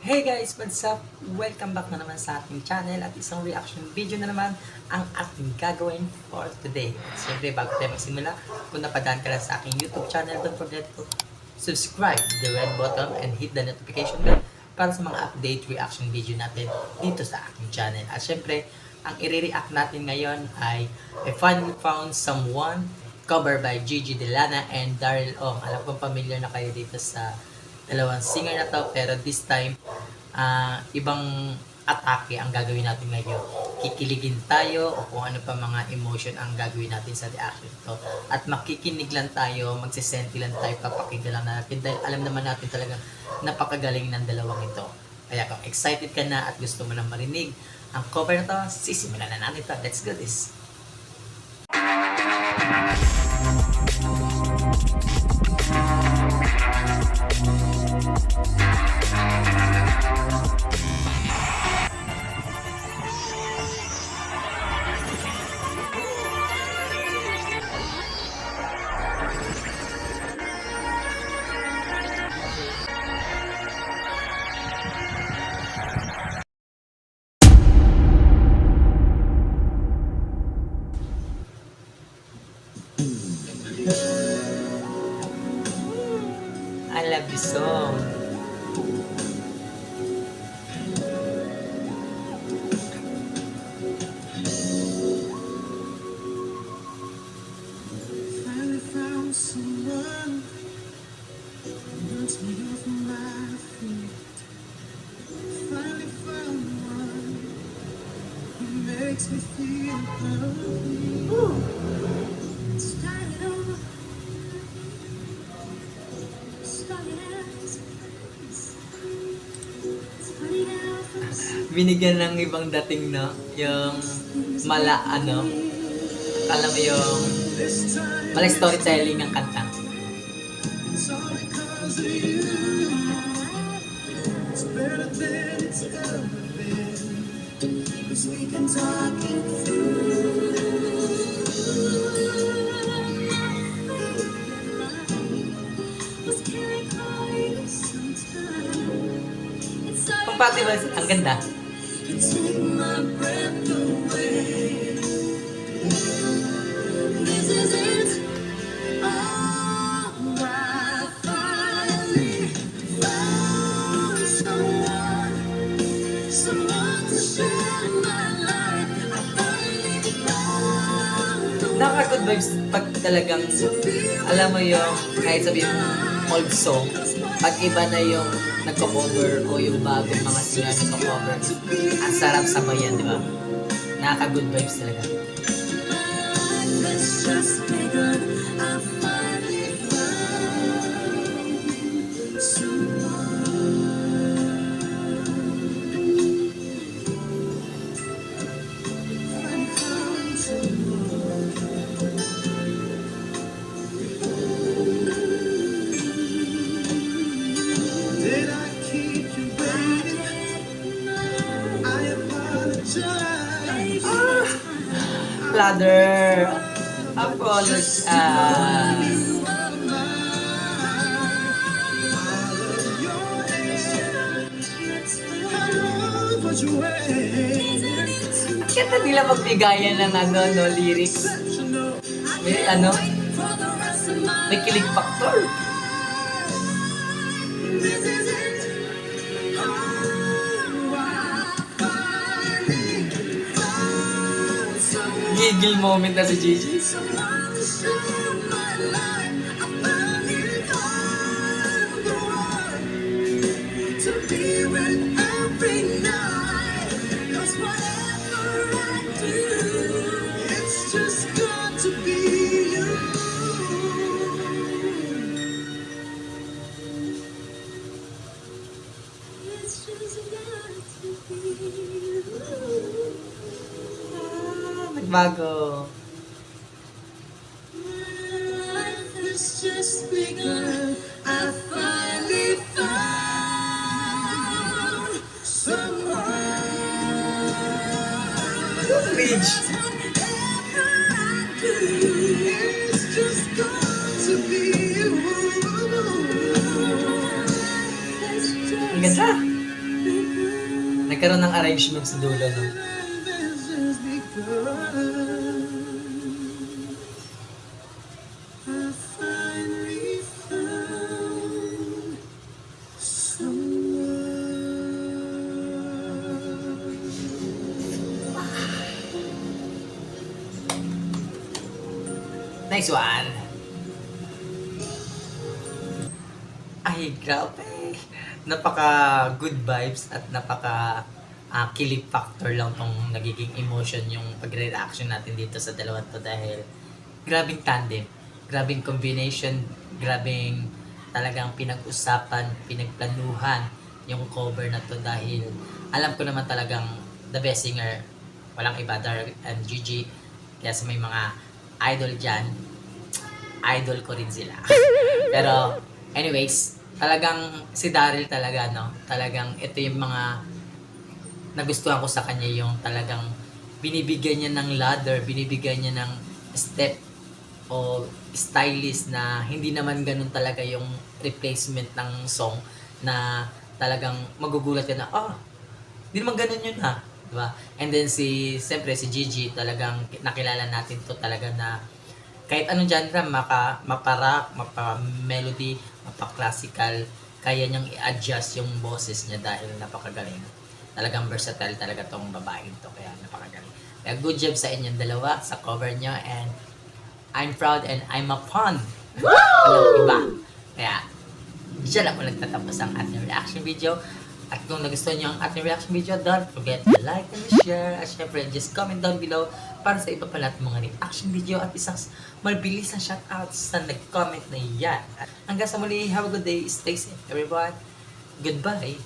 Hey guys, what's up? Welcome back na naman sa ating channel at isang reaction video na naman ang ating gagawin for today. At syempre, bago tayo magsimula, kung napadaan ka lang sa aking YouTube channel, don't forget to subscribe, the red button, and hit the notification bell para sa mga update reaction video natin dito sa aking channel. At syempre, ang i-react natin ngayon ay I Finally Found Someone, cover by Gigi Delana and Daryl Ong. Alam kong familiar na kayo dito sa dalawang singer na to, pero this time ibang atake ang gagawin natin ngayon. Kikiligin tayo o kung ano pa mga emotion ang gagawin natin sa reaction to. At makikinig lang tayo, magsisenti lang tayo, papakinggan lang natin dahil alam naman natin talaga napakagaling ng dalawang ito. Kaya kung excited ka na at gusto mo nang marinig ang cover na to, sisimulan na natin ito. Let's go this! I love this song. Finally found someone who knocks me off my feet. Finally found one who makes me feel complete. Started over. Binigyan ng ibang dating, no? Yung alam mo yung mala storytelling ng kanta. It's all because of you. It's better than it's ever been. 'Cause we can talk it through. Was carried hard sometimes. Compatible, ang ganda. You take my breath away. This is it. Oh, I finally found someone to share my life. I finally found the Nakaka-good vibes pag talagang, alam mo yung, kahit sabihin mo, old song, pag iba na yung nagko-cover o yung bagong mga singer nagko-cover, ang sarap sabayan, di ba? Nakaka-good vibes talaga. Let's just begun. I finally found someone. Finally found someone. Did I keep you waiting? I apologize. Ladder! Apologize! You are mine. Follow your hand. I love what you wear. Ang ganda nila magbigayan ng lyrics. May may kilig factor. This is it. Oh, I finally found someone. Gigil moment na si Gigi. Someone to share my life. I finally found the one to be with every night. 'Cause whatever I do, it's just got to be you. It's just got to be you. Nagbago. Life has just begun. I finally found someone. Bridge. Whatever I do, it's just got to be you. Ang ganda. Nagkaroon ng arrangement sa dulo, no? This is because I finally found someone. Nice one! Ay, grabe! Napaka good vibes at napaka kilip factor lang tong nagiging emotion yung pagre-reaction natin dito sa dalawang to dahil grabing tandem, grabing combination, grabing talagang pinag-usapan, pinagplanuhan yung cover na to dahil alam ko naman talagang the best singer, walang iba, Daryl and Gigi. Kaya sa may mga idol dyan, idol ko rin sila. Pero anyways, talagang si Daryl talaga, no? Talagang ito yung mga nagustuhan ko sa kanya, yung talagang binibigyan niya ng ladder, binibigyan niya ng step o stylist na hindi naman ganun talaga yung replacement ng song na talagang magugulat ka na, hindi naman ganun yun ha. Diba? And then siyempre si Gigi, talagang nakilala natin to talaga na kahit anong genre, mapa-rock, mapa-melody, mapa-classical, kaya niyang i-adjust yung boses niya dahil napakagaling. Talagang versatile talaga tong babaeng to, kaya napakagaling. Kaya good job sa inyong dalawa sa cover niyo and I'm proud and I'm a fan. Walang iba. Kaya diyan ako nagtatapos ang ating reaction video. At kung nagustuhan niyo ang ating reaction video, don't forget to like and share. At syempre, just comment down below para sa iba pa natin mga reaction video at isang mabilis na shoutout sa nag-comment na yan. At hanggang sa muli, have a good day, stay safe everyone. Goodbye.